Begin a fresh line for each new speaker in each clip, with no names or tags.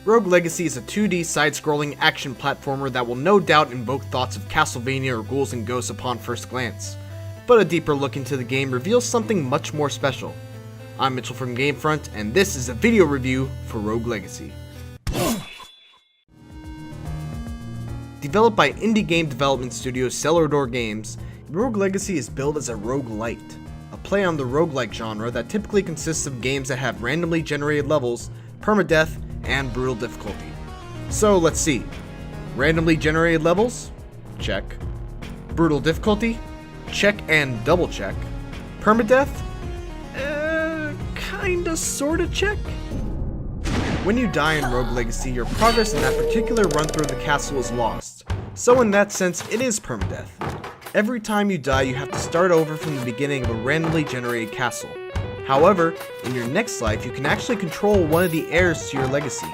Rogue Legacy is a 2D side-scrolling action platformer that will no doubt invoke thoughts of Castlevania or Ghouls and Ghosts upon first glance, but a deeper look into the game reveals something much more special. I'm Mitchell from Gamefront, and this is a video review for Rogue Legacy. Developed by indie game development studio Cellar Door Games, Rogue Legacy is billed as a roguelite, a play on the roguelike genre that typically consists of games that have randomly generated levels, permadeath, and brutal difficulty. So let's see. Randomly generated levels? Check. Brutal difficulty? Check and double check. Permadeath? Kinda sorta check. When you die in Rogue Legacy, your progress in that particular run through the castle is lost. So in that sense, it is permadeath. Every time you die, you have to start over from the beginning of a randomly generated castle. However, in your next life, you can actually control one of the heirs to your legacy.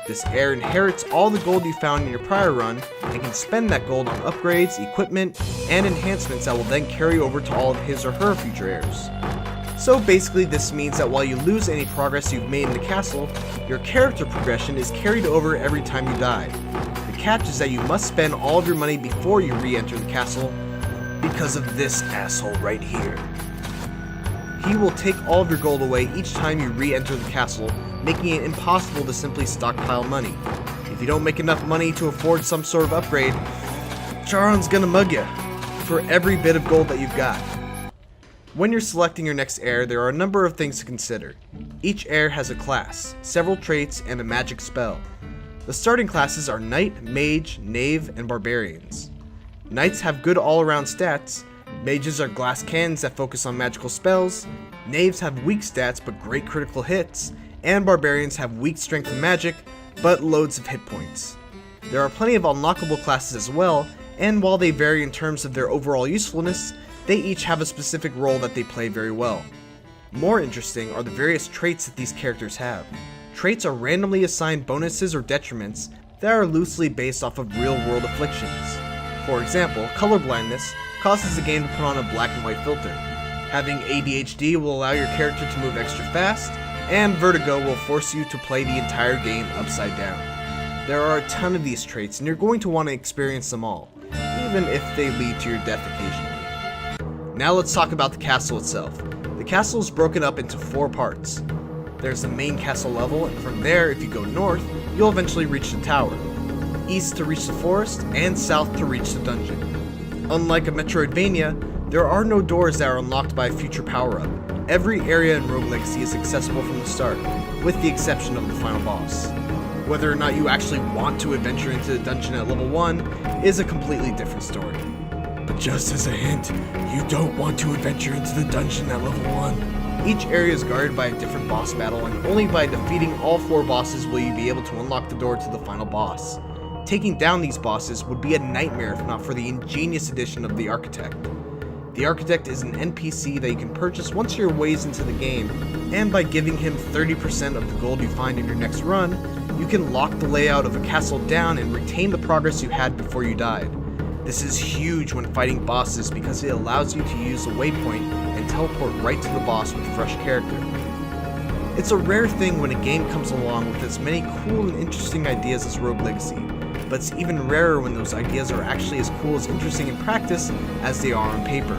This heir inherits all the gold you found in your prior run and can spend that gold on upgrades, equipment, and enhancements that will then carry over to all of his or her future heirs. So basically this means that while you lose any progress you've made in the castle, your character progression is carried over every time you die. The catch is that you must spend all of your money before you re-enter the castle because of this asshole right here. He will take all of your gold away each time you re-enter the castle, making it impossible to simply stockpile money. If you don't make enough money to afford some sort of upgrade, Charon's gonna mug you for every bit of gold that you've got. When you're selecting your next heir, there are a number of things to consider. Each heir has a class, several traits, and a magic spell. The starting classes are Knight, Mage, Knave, and Barbarians. Knights have good all-around stats. Mages are glass cannons that focus on magical spells, Knaves have weak stats but great critical hits, and Barbarians have weak strength and magic, but loads of hit points. There are plenty of unlockable classes as well, and while they vary in terms of their overall usefulness, they each have a specific role that they play very well. More interesting are the various traits that these characters have. Traits are randomly assigned bonuses or detriments that are loosely based off of real-world afflictions. For example, colorblindness causes the game to put on a black and white filter. Having ADHD will allow your character to move extra fast, and vertigo will force you to play the entire game upside down. There are a ton of these traits, and you're going to want to experience them all, even if they lead to your death occasionally. Now let's talk about the castle itself. The castle is broken up into 4 parts. There's the main castle level, and from there, if you go north, you'll eventually reach the tower. East to reach the forest, and south to reach the dungeon. Unlike a Metroidvania, there are no doors that are unlocked by a future power-up. Every area in Rogue Legacy is accessible from the start, with the exception of the final boss. Whether or not you actually want to adventure into the dungeon at level 1 is a completely different story. But just as a hint, you don't want to adventure into the dungeon at level 1. Each area is guarded by a different boss battle, and only by defeating all 4 bosses will you be able to unlock the door to the final boss. Taking down these bosses would be a nightmare if not for the ingenious addition of the Architect. The Architect is an NPC that you can purchase once you're ways into the game, and by giving him 30% of the gold you find in your next run, you can lock the layout of a castle down and retain the progress you had before you died. This is huge when fighting bosses because it allows you to use a waypoint and teleport right to the boss with a fresh character. It's a rare thing when a game comes along with as many cool and interesting ideas as Rogue Legacy, but it's even rarer when those ideas are actually as cool as interesting in practice as they are on paper.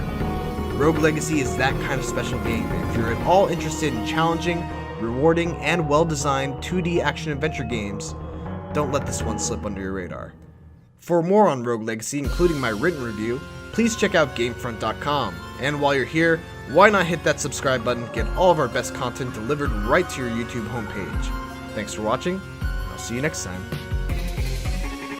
Rogue Legacy is that kind of special game, and if you're at all interested in challenging, rewarding, and well-designed 2D action-adventure games, don't let this one slip under your radar. For more on Rogue Legacy, including my written review, please check out Gamefront.com, and while you're here, why not hit that subscribe button to get all of our best content delivered right to your YouTube homepage. Thanks for watching, and I'll see you next time.